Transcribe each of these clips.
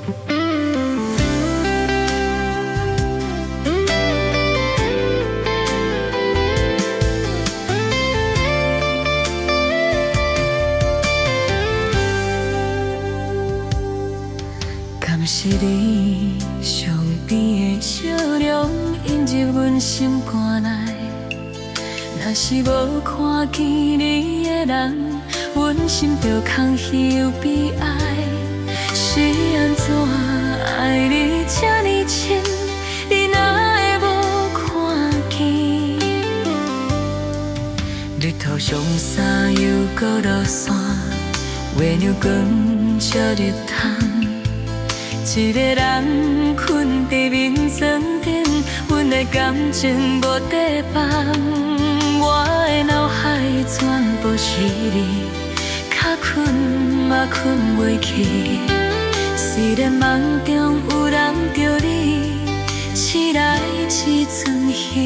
敢是你身边的笑容引入阮心肝内？若是无看见你的人，阮心就空虚又悲哀。是安怎爱你这呢深，你哪会无看见？日头上山又搁落山，月亮光照日头。一个人困伫眠床顶，阮的感情无地放，我的脑海全部是你，较困嘛困袂去。虽然梦中有人着你，醒来只剩彼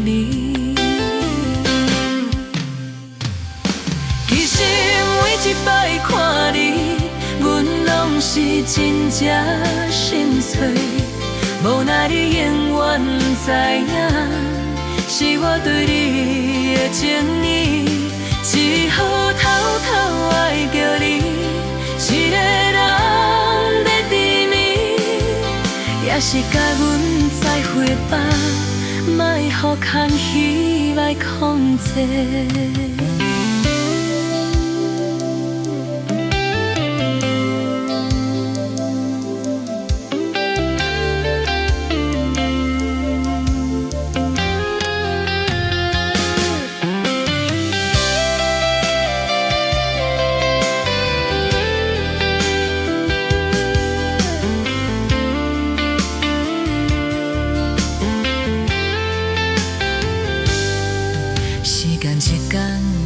你。其实每一摆看你，阮拢是真正心碎，无奈你永远知影，是我对你的情意，只好偷偷爱着你，一个人在甜蜜，也是甲阮再会吧，莫予空虚来控制。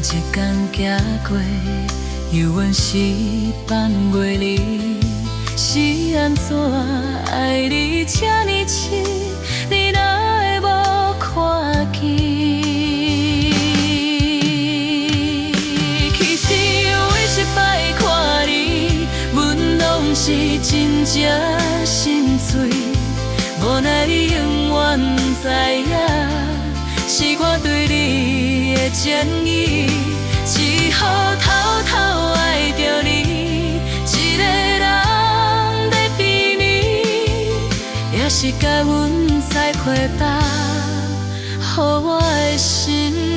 一天行过，犹原是盼月里，是安怎爱你这呢深，你哪会无看见？其实每一摆看你，阮拢是真正心碎，无奈你永远知影，是我对你的情意。只好偷偷爱着你，一个人在甜蜜，也是甲阮再会吧，予我的心。